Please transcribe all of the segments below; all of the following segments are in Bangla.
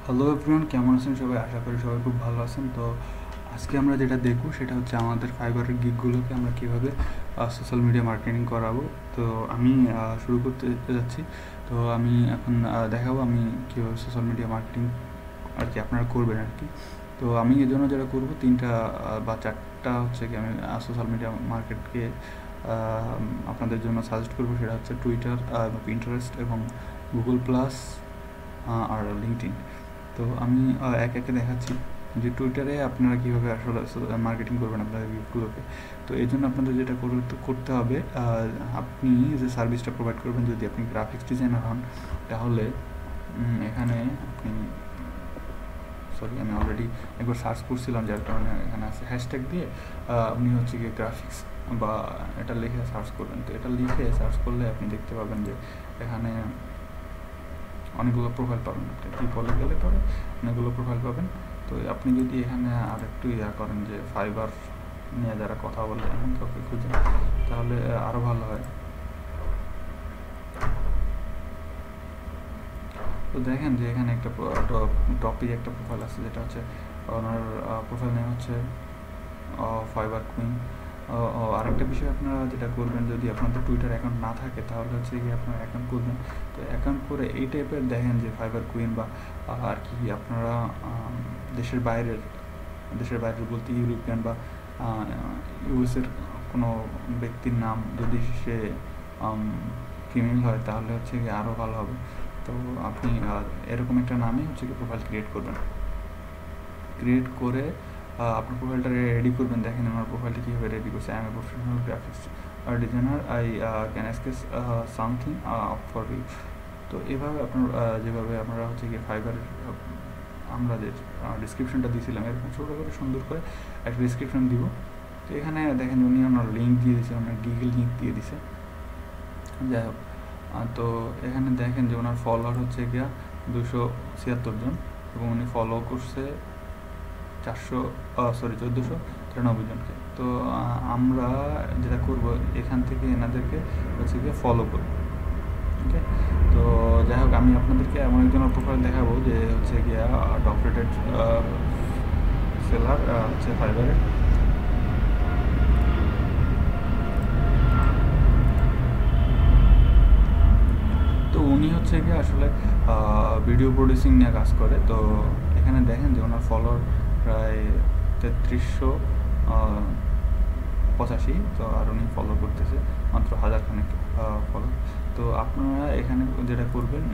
হ্যালো এভরিওয়ান, কেমন আছেন সবাই? আশা করি সবাই খুব ভালো আছেন। তো আজকে আমরা যেটা দেখবো সেটা হচ্ছে আমাদের ফাইবারের গিগগুলোকে আমরা কীভাবে সোশ্যাল মিডিয়া মার্কেটিং করাবো। তো আমি শুরু করতে যাচ্ছি। তো আমি এখন দেখাবো আমি কীভাবে সোশ্যাল মিডিয়া মার্কেটিং আর কি আপনারা করবেন আর কি। তো আমি এর জন্য যেটা করবো 3টা বা 4টা হচ্ছে কি আমি সোশ্যাল মিডিয়া মার্কেটকে আপনাদের জন্য সাজেস্ট করবো। সেটা হচ্ছে টুইটার, পিন্টারেস্ট এবং গুগল প্লাস আর লিঙ্কডইন। তো আমি একে একে দেখাচ্ছি যে টুইটারে আপনারা কীভাবে আসলে মার্কেটিং করবেন আপনাদের গিগগুলোকে। তো এই জন্য আপনাদের যেটা করতে হবে, আপনি যে সার্ভিসটা প্রোভাইড করবেন, যদি আপনি গ্রাফিক্স ডিজাইনার হন তাহলে এখানে আপনি আমি অলরেডি একবার সার্চ করছিলাম, যার কারণে এখানে আছে হ্যাশট্যাগ দিয়ে আপনি হচ্ছে গিয়ে গ্রাফিক্স বা এটা লিখে সার্চ করবেন। তো এটা লিখে সার্চ করলে আপনি দেখতে পাবেন যে এখানে অনেকগুলো প্রোফাইল পাবেন। আপনি কি বলে গেলে পরে অনেকগুলো প্রোফাইল পাবেন। তো আপনি যদি এখানে আর একটু করেন যে ফাইবার নিয়ে যারা কথা বলে এমন কাউকে খুঁজেন, তাহলে আরও ভালো হয়। তো দেখেন যে এখানে একটা টপিক একটা প্রোফাইল আছে, যেটা হচ্ছে ওনার প্রোফাইল নেম হচ্ছে ফাইবার কুইন। আরেকটা বিষয় আপনারা যেটা করবেন, যদি আপনাদের টুইটার অ্যাকাউন্ট না থাকে তাহলে হচ্ছে কি আপনারা অ্যাকাউন্ট করবেন। তো অ্যাকাউন্ট করে এই টাইপের দেখেন যে ফাইবার কুইন বা আর কি আপনারা দেশের বাইরের বলতে ইউরোপিয়ান বা ইউএসের কোনো ব্যক্তির নাম, যদি সে ফিমেল হয় তাহলে হচ্ছে কি আরও ভালো হবে। তো আপনি এরকম একটা নামে হচ্ছে কি প্রোফাইল ক্রিয়েট করবেন। ক্রিয়েট করে আপনার প্রোফাইলটা রেডি করবেন। দেখেন আমার প্রোফাইলটা কীভাবে রেডি করছে। I am a professional graphics designer, I can sketch something for you. তো এভাবে আপনার যেভাবে আপনারা হচ্ছে গিয়ে ফাইবারের আমরা যে ডিসক্রিপশনটা দিয়েছিলাম, এরকম ছোটো করে সুন্দর করে একটা ডিসক্রিপশন দিব। তো এখানে দেখেন উনি ওনার লিঙ্ক দিয়ে দিয়েছে, ওনার গুগল লিঙ্ক দিয়ে দিছে। যাই হোক, তো এখানে দেখেন যে ওনার ফলোয়ার হচ্ছে গিয়া 276 জন এবং উনি ফলো করছে 1493 জনকে। তো আমরা যেটা করব, এখান থেকে এনাদেরকে হচ্ছে গিয়ে ফলো করব। ওকে, তো যাই হোক, আমি আপনাদেরকে এমন একজনের প্রোফাইল দেখাবো যে হচ্ছে গিয়া ডক্টরেটেড সেলার হচ্ছে ফাইবারের। তো উনি হচ্ছে গিয়ে আসলে ভিডিও প্রডিউসিং নিয়ে কাজ করে। তো এখানে দেখেন যে ওনার ফলোয়ার প্রায় 3385। তো আর উনি ফলো করতেছে মাত্র 1000 খানেক ফলো। তো আপনারা এখানে যেটা করবেন,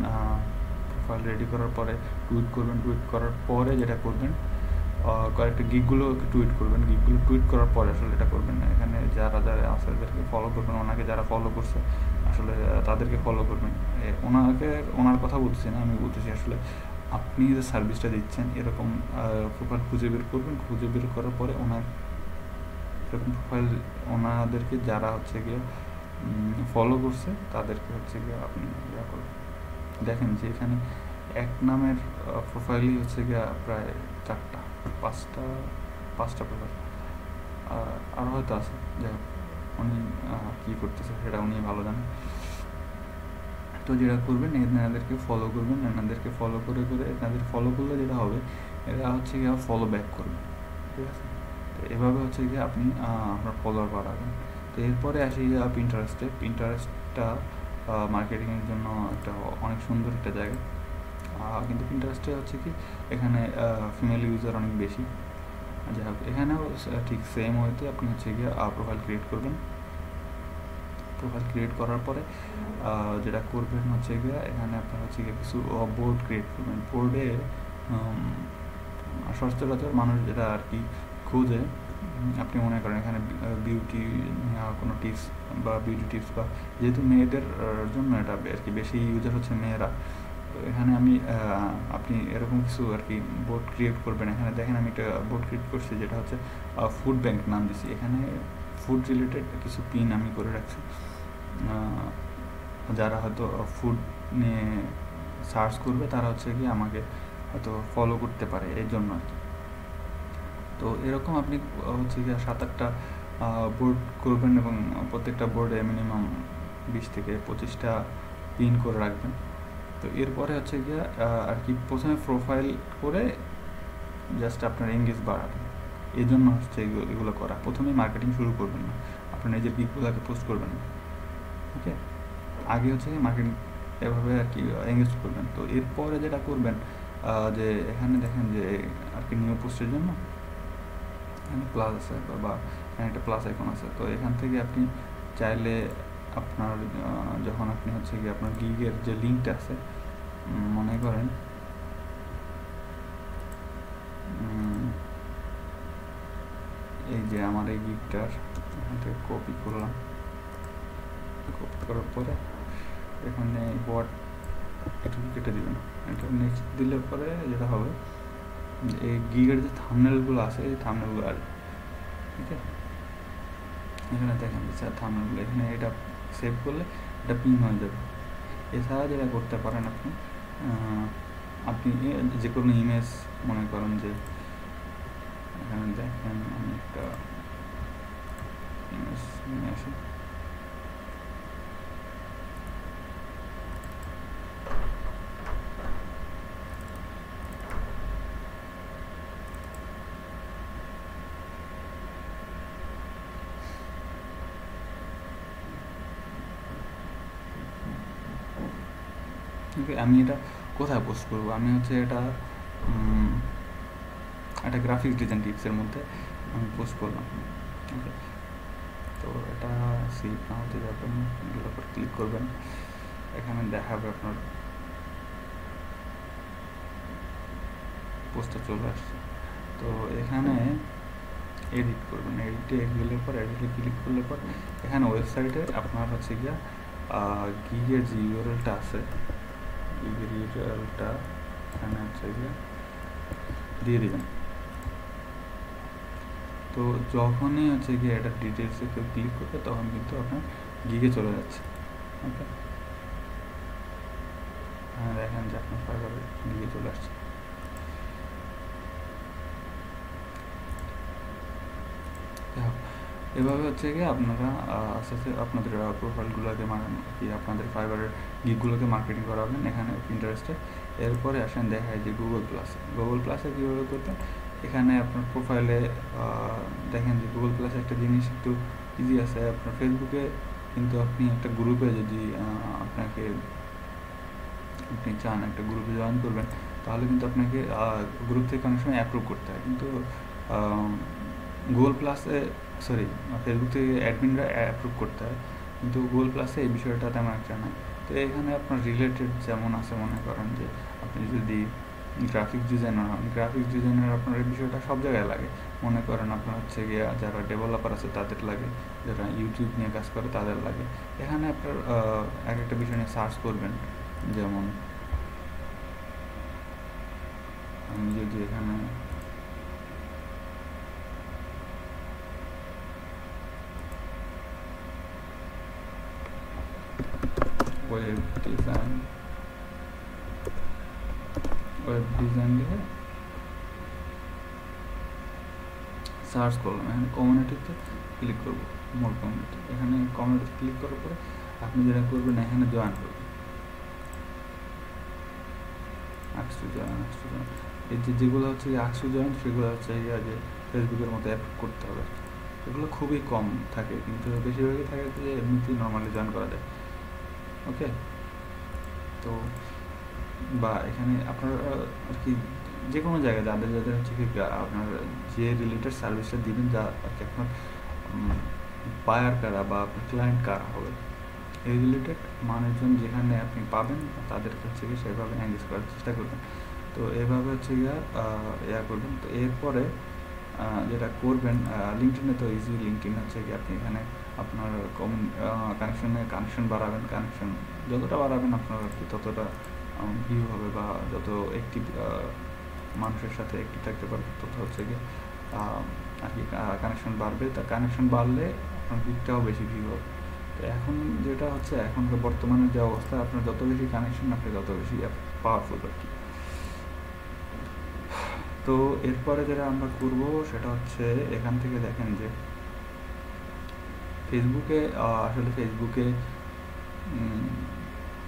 প্রোফাইল রেডি করার পরে টুইট করবেন। টুইট করার পরে যেটা করবেন, কয়েকটা গিগগুলো টুইট করবেন। গিগগুলো টুইট করার পরে আসলে এটা করবেন না, এখানে যারা যারা আছে তাদেরকে ফলো করবেন। ওনাকে যারা ফলো করছে আসলে তাদেরকে ফলো করবেন। ওনার কথা বলতেছি না, আমি বলতেছি আসলে আপনি যে সার্ভিসটা দিচ্ছেন এরকম প্রোফাইল খুঁজে বের করবেন। খুঁজে বের করার পরে এরকম প্রোফাইল ওনাদেরকে যারা হচ্ছে গিয়ে ফলো করছে তাদেরকে হচ্ছে গিয়ে আপনি করবেন। দেখেন যে এখানে এক নামের প্রোফাইলই হচ্ছে গিয়ে প্রায় 5টা প্রোফাইল, আরও হয়তো আছে। যাই হোক, উনি কী করতেছে সেটা উনি ভালো জানেন। তো যেটা করবেন, এনাদেরকে ফলো করবেন। এনাদেরকে ফলো করে এনাদের ফলো করলে যেটা হবে, এরা হচ্ছে গিয়ে ফলো ব্যাক করবে। ঠিক আছে, তো এভাবে হচ্ছে গিয়ে আপনি আপনার ফলোয়ার বাড়াবেন। তো এরপরে আসি পিন্টারেস্টে। পিন্টারেস্টটা মার্কেটিংয়ের জন্য একটা অনেক সুন্দর একটা জায়গা, কিন্তু পিন্টারেস্টে হচ্ছে কি এখানে ফিমেল ইউজার অনেক বেশি। যাই হোক, এখানেও ঠিক সেম ওয়েতে আপনি হচ্ছে গিয়ে প্রোফাইল ক্রিয়েট করবেন। প্রোফাইল ক্রিয়েট করার পরে যেটা করবেন হচ্ছে গিয়ে এখানে আপনার হচ্ছে গিয়ে কিছু বোর্ড ক্রিয়েট করবেন। বোর্ডে সচরাচর মানুষ যেটা আর কি খুঁজে, আপনি মনে করেন এখানে বিউটি কোনো টিপস বা বিউটি টিপস, বা যেহেতু মেয়েদের জন্য এটা আর কি বেশি ইউজার হচ্ছে মেয়েরা। তো এখানে আপনি এরকম কিছু আর কি বোর্ড ক্রিয়েট করবেন। এখানে দেখেন আমি একটা বোর্ড ক্রিয়েট করছি, যেটা হচ্ছে ফুড ব্যাংক নাম দিছি। এখানে ফুড রিলেটেড কিছু পিন আমি করে রাখছি। যারা হয়তো ফুড নিয়ে সার্চ করবে তারা হচ্ছে কি আমাকে হয়তো ফলো করতে পারে, এই জন্য আর কি। তো এরকম আপনি হচ্ছে গিয়ে 7-8টা বোর্ড করবেন এবং প্রত্যেকটা বোর্ডে মিনিমাম 20 থেকে 25টা পিন করে রাখবেন। তো এরপরে হচ্ছে গিয়ে আর কি প্রথমে প্রোফাইল করে জাস্ট আপনার এঙ্গেজ বাড়াবেন, এই জন্য হচ্ছে এগুলো করা। প্রথমেই মার্কেটিং শুরু করবেন না, আপনার নিজের গিগগুলোকে পোস্ট করবেন না, ওকে? আগে হচ্ছে মার্কেটিং এভাবে আর কি এঙ্গেজ করবেন। তো এরপরে যেটা করবেন যে এখানে দেখেন যে আর কি নিউ পোস্টের জন্য এখানে প্লাস আছে বা এখানে একটা প্লাস আইকন আছে। তো এখান থেকে আপনি চাইলে আপনার যখন আপনি হচ্ছে কি আপনার গিগের যে লিঙ্কটা আছে, মনে করেন এই যে আমার এই গিগটার এখান থেকে কপি করলাম, কপি করার পরে এখানে বট একটু কেটে দিবেন, এটা নেক্সট দিলে পরে যেটা হবে এই গিগের যে থাম্বনেলগুলো আছে এই থাম্বনেলগুলো আসবে, ঠিক আছে? এখানে দেখেন যে থাম্বনেলগুলো এখানে এটা সেভ করলে এটা পিন হয়ে যাবে। এছাড়া যেটা করতে পারেন আপনি আপনি যে কোনো ইমেজ, মনে করেন যে এখানে দেখেন আমি একটা ইমেজ নিয়ে আসি, আমি এটা কোথায় পোস্ট করবো? আমি হচ্ছে এটা একটা গ্রাফিক্স ডিজাইন টিপসের মধ্যে আমি পোস্ট করলাম, ওকে? তো এটা সেভ না হতে যাবেন, এগুলোর উপর ক্লিক করবেন, এখানে দেখাবে আপনার পোস্টটা চলে আসছে। তো এখানে এডিট করবেন, এডিটে গেলে পর এডিটে ক্লিক করলে পর এখানে ওয়েবসাইটে আপনার হচ্ছে গিয়া গিগের যে ইউআরএলটা আছে, গিগের ইউআরএলটা এখানে হচ্ছে গিয়া দিয়ে দেবেন। তো যখনই হচ্ছে গিয়ে এটা ডিটেলসে কেউ ক্লিক করবে তখন কিন্তু আপনার গিগে চলে যাচ্ছে, ওকে? হ্যাঁ, দেখেন যে আপনার ফাইবারে গিগে চলে আসছে। এভাবে হচ্ছে গিয়ে আপনারা আস্তে আস্তে আপনাদের প্রোফাইলগুলোকে কি আপনাদের ফাইবারের গিগগুলোকে মার্কেটিং করাবেন এখানে পিন্টারেস্টে। এরপরে আসেন দেখায় যে গুগল প্লাসে কীভাবে করবেন। এখানে আপনার প্রোফাইলে দেখেন যে গুগল প্লাসে একটা জিনিস একটু ইজি আছে। আপনার ফেসবুকে কিন্তু আপনি একটা গ্রুপে যদি আপনি চান একটা গ্রুপে জয়েন করবেন, তাহলে কিন্তু আপনাকে গ্রুপ থেকে অনেক সময় অ্যাপ্রুভ করতে হয়, কিন্তু গুগল প্লাসে ফেসবুক থেকে অ্যাডমিনরা অ্যাপ্রুভ করতে হয়, কিন্তু গুগল প্লাসে এই বিষয়টা তেমন একটা নাই। তো এখানে আপনার রিলেটেড যেমন আছে, মনে করেন যে আপনি যদি গ্রাফিক্স ডিজাইনার হন, গ্রাফিক্স ডিজাইনার আপনার এই বিষয়টা সব জায়গায় লাগে। মনে করেন আপনার হচ্ছে গিয়ে যারা ডেভেলপার আছে তাদের লাগে, যারা ইউটিউব নিয়ে কাজ করে তাদের লাগে। এখানে আপনার এক একটা বিষয় নিয়ে সার্চ করবেন, যেমন আমি যদি এখানে ওয়েব ডিজাইন দিয়ে সার্চ করলাম, এখানে কমিউনিটিতে ক্লিক করবো, মোর কমিউনিটি। এখানে কমিউনিটিতে ক্লিক করার পরে আপনি যেটা করবেন এখানে জয়েন করবেন, আকসু জয়েন। এই যেগুলো হচ্ছে আকসু জয়েন, সেগুলো হচ্ছে যে ফেসবুকের মতো অ্যাপ করতে হবে। এগুলো খুবই কম থাকে, কিন্তু বেশিরভাগই থাকে যে এমনিতেই নর্মালি জয়েন করা যায়, ওকে? তো বা এখানে আপনার আর কি যে কোনো জায়গায় যাদের হচ্ছে কি আপনার যে রিলেটেড সার্ভিসটা দিবেন, যা আর কি আপনার বায়ার কারা বা আপনার ক্লায়েন্ট কারা হবে, এই রিলেটেড মানুষজন যেখানে আপনি পাবেন তাদের হচ্ছে কি সেভাবে এঙ্গেজ করার চেষ্টা করবেন। তো এভাবে হচ্ছে ইয়া করবেন। তো এরপরে যেটা করবেন, লিঙ্কডিনে তো ইজি, লিঙ্কডিন হচ্ছে কি আপনি এখানে আপনার কানেকশন বাড়াবেন, কানেকশন যতটা বাড়াবেন আপনার আর কি ততটা ভিউ হবে, বা যত অ্যাক্টিভ মানুষের সাথে অ্যাক্টিভ থাকতে পারবে তত হচ্ছে কি আর কি কানেকশন বাড়বে। তা কানেকশন বাড়লে আপনার ভিউটাও বেশি ভিউ হবে। তো এখন যেটা হচ্ছে, এখনকার বর্তমানে যে অবস্থা, আপনার যত বেশি কানেকশন আপনি তত বেশি পাওয়ারফুল আর কি। তো এরপরে যেটা আমরা করবো সেটা হচ্ছে এখান থেকে দেখেন যে ফেসবুকে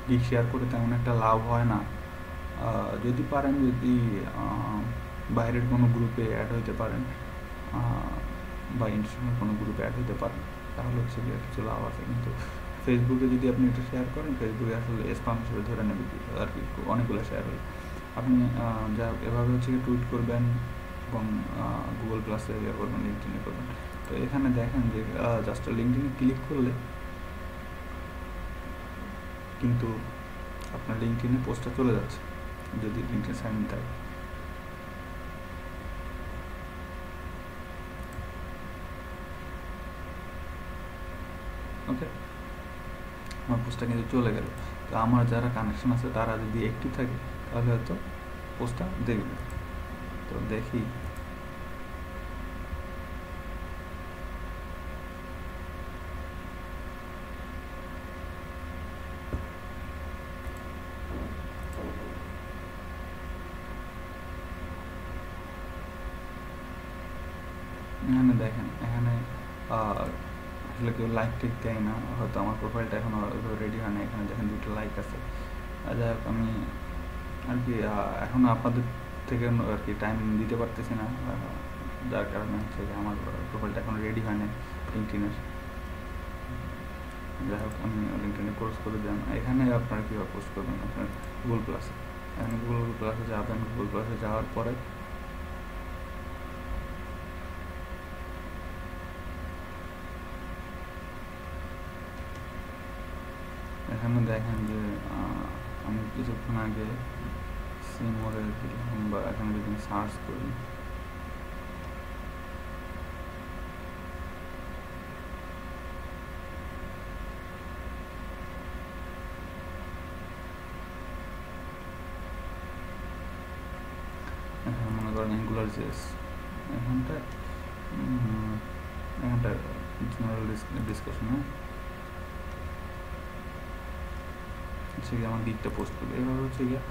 গিগ শেয়ার করে তেমন একটা লাভ হয় না। যদি পারেন, যদি বাইরের কোনো গ্রুপে অ্যাড হইতে পারেন বা ইন্টারন্যাশনাল কোনো গ্রুপে অ্যাড হইতে পারেন, তাহলে হচ্ছে গিয়ে কিছু লাভ আছে। কিন্তু ফেসবুকে যদি আপনি এটা শেয়ার করেন, ফেসবুকে আসলে স্প্যাম হিসেবে ধরে নেবে আর কি, অনেকগুলো শেয়ার হলে। আপনি যা এভাবে হচ্ছে গিয়ে টুইট করবেন এবং গুগল প্লাসে ইয়ে করবেন, লিঙ্কডিনে করবেন। তো এখানে দেখেন যে জাস্ট লিঙ্কডিনে ক্লিক করলে কিন্তু আপনার লিঙ্কডিনে পোস্টটা চলে যাচ্ছে, যদি লিঙ্কডিন সাইন ইন থাকে। ওকে, আমার পোস্টটা কিন্তু চলে গেল। তো আমার যারা কানেকশন আছে তারা যদি অ্যাক্টিভ থাকে তাহলে হয়তো পোস্টটা দেখবে। তো দেখি, এখানে দেখেন, এখানে আসলে কেউ লাইক টিক দেয় না, হয়তো আমার প্রোফাইলটা এখনও রেডি হয় না। এখানে দেখেন 2টা লাইক আছে। যাই হোক, আমি আর কি এখনও আপনাদের থেকে আর কি টাইম দিতে পারতেছি না, যার কারণে হচ্ছে আমার প্রোফাইলটা এখন রেডি হয় না লিঙ্কডিনের। যাই হোক, আমি লিঙ্কডিনে কোর্স করে দিলাম। এখানে আপনারা কীভাবে পোস্ট করবেন, আপনার গুগল প্লাসে, এখানে গুগল প্লাসে যাবেন। গুগল প্লাসে যাওয়ার পরে এখানে দেখেন যে আমি কিছুক্ষণ আগে সিমোরে দিলাম, বা এখানে যদি সার্চ করি, এখানে মনে করেন অ্যাঙ্গুলার জেস, এখানটা জেনারেল ডিসকাশন, হচ্ছে গিয়ে আমার গিকটা পোস্ট করবে। এভাবে হচ্ছে গিয়ে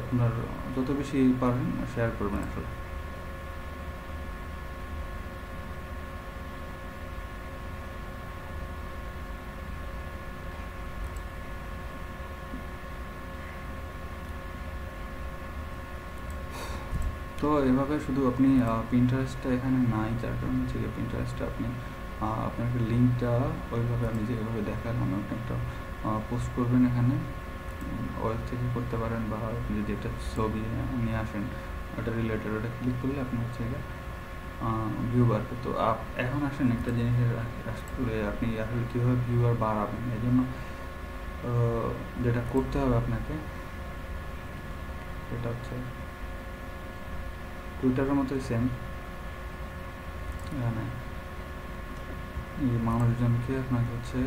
আপনার যত বেশি পারেন শেয়ার করবেন আসলে। তো এভাবে শুধু আপনি পিন্টারেস্টটা এখানে নাই, যার কারণে হচ্ছে গিয়ে পিন্টারেস্টটা আপনি আপনাকে লিঙ্কটা ওইভাবে আমি যেভাবে দেখালাম আপনি একটা পোস্ট করবেন। এখানে ওয়েব থেকে করতে পারেন, বা আপনি যদি একটা ছবি নিয়ে আসেন ওটা রিলেটেড, ওটা ক্লিক করলে আপনি হচ্ছে গিয়ে ভিউ বাড়বে। তো এখন আসেন একটা জিনিসের আসলে আপনি আসলে কীভাবে ভিউয়ার বাড়াবেন। এই জন্য যেটা করতে হবে আপনাকে, সেটা হচ্ছে টুইটারের মতোই সেম। এখানে এই মানুষজনকে আপনাকে হচ্ছে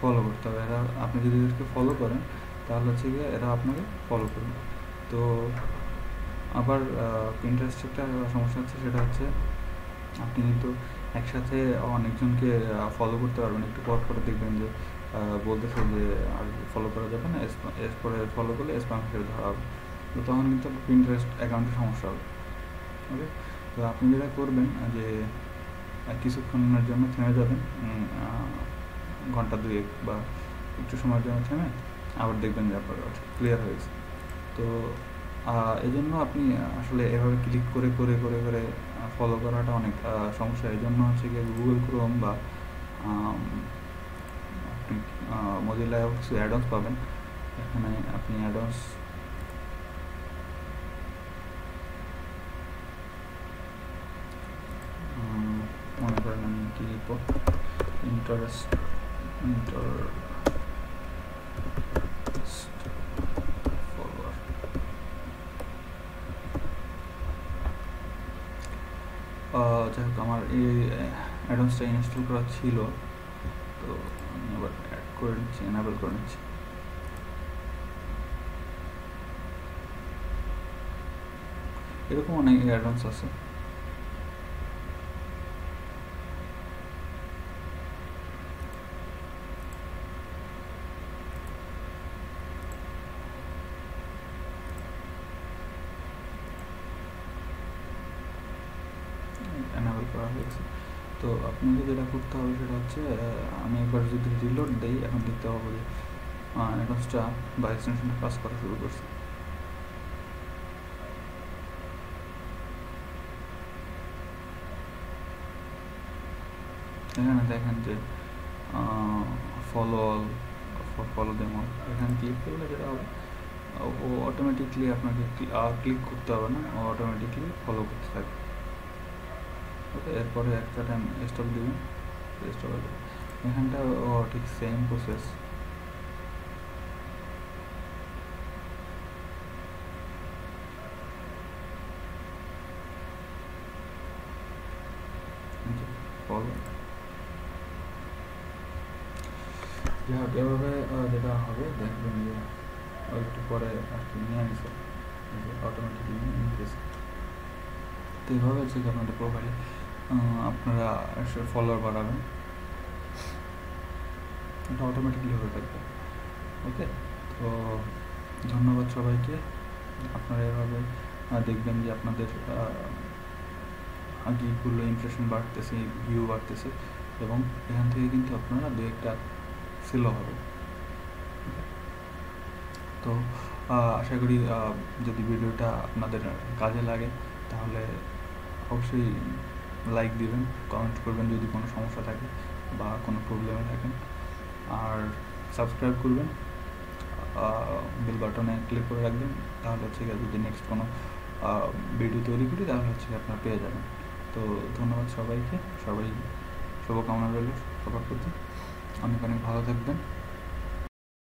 ফলো করতে হবে। এরা, আপনি যদি এদেরকে ফলো করেন তাহলে হচ্ছে গিয়ে এরা আপনাকে ফলো করবে। তো আবার পিন্টারেস্টে একটা সমস্যা হচ্ছে, সেটা হচ্ছে আপনি কিন্তু একসাথে অনেকজনকে ফলো করতে পারবেন। একটু পর পরে দেখবেন যে বলতেছে যে আর ফলো করা যাবে না, এরপরে ফলো করলে স্প্যাম হিসেবে ধরা হবে। তো তখন কিন্তু পিন্টারেস্ট অ্যাকাউন্টে সমস্যা হবে। ওকে, তো আপনি যেটা করবেন যে কিছুক্ষণের জন্য থেমে যাবেন, ঘন্টা 2 বা একটু সময়ের জন্য থেমে আবার দেখবেন যে আপনার ক্লিয়ার হয়েছে। তো এই জন্য আপনি আসলে এভাবে ক্লিক করে করে করে করে ফলো করাটা অনেক সমস্যা। এই জন্য হচ্ছে গিয়ে গুগল ক্রোম বা আপনি মজিলায় কিছু অ্যাডন্স পাবেন। এখানে আপনি অ্যাডন্স মনে করেন আমি কি লিখব, ইন্টারেস্ট ফলোয়ার। যাই হোক, আমার এই অ্যাডন্সটা ইনস্টল করা ছিল, তো আমি আবার অ্যাড করে নিচ্ছি, এনাবেল করে নিচ্ছি। এরকম অনেক অ্যাডন্স আছে। এনাবেল করা হয়েছে। তো আপনাকে যেটা করতে হবে সেটা হচ্ছে আমি একবার যদি রিলোড দিই, এখন দেখতে পাবো যে অ্যাডভান্সটা বা এক্সটেনশনটা কাজ করা শুরু করছে। এখানে দেখেন যে ফলো দেমো, এখানে ক্লিক করলে যেটা হবে ও অটোমেটিকলি আপনাকে ক্লিক করতে হবে না, ও অটোমেটিকলি ফলো করতে থাকবে। ওকে, এরপরে একটা টাইম স্টপ দেবেন, স্টপ হয়ে যাবে। এখানটা ও ঠিক সেম প্রসেস। ফলো যাই হোক, এভাবে যেটা হবে দেখবেন যে একটু পরে আর কি নিয়ে নিছে অটোমেটিকলি ইনক্রিজ। তো এইভাবে হচ্ছে কি আপনাদের প্রোফাইলে আপনারা ফলোয়ার বাড়াবেন, এটা অটোমেটিকলি হয়ে থাকবে। ওকে, তো ধন্যবাদ সবাইকে। আপনারা এভাবে দেখবেন যে আপনাদের গিগগুলো ইমপ্রেশন বাড়তেছে, ভিউ বাড়তেছে, এবং এখান থেকে কিন্তু আপনারা দু একটা সেলও হবে। তো আশা করি যদি ভিডিওটা আপনাদের কাজে লাগে তাহলে অবশ্যই লাইক দিবেন, কমেন্ট করবেন যদি কোনো সমস্যা থাকে বা কোনো প্রবলেমে থাকেন, আর সাবস্ক্রাইব করবেন, বেল বাটনে ক্লিক করে রাখবেন, তাহলে হচ্ছে যদি নেক্সট কোনো ভিডিও তৈরি করি তাহলে হচ্ছে আপনারা পেয়ে যাবেন। তো ধন্যবাদ সবাইকে, সবাই শুভকামনা রইল সবার প্রতি, অনেক অনেক ভালো থাকবেন।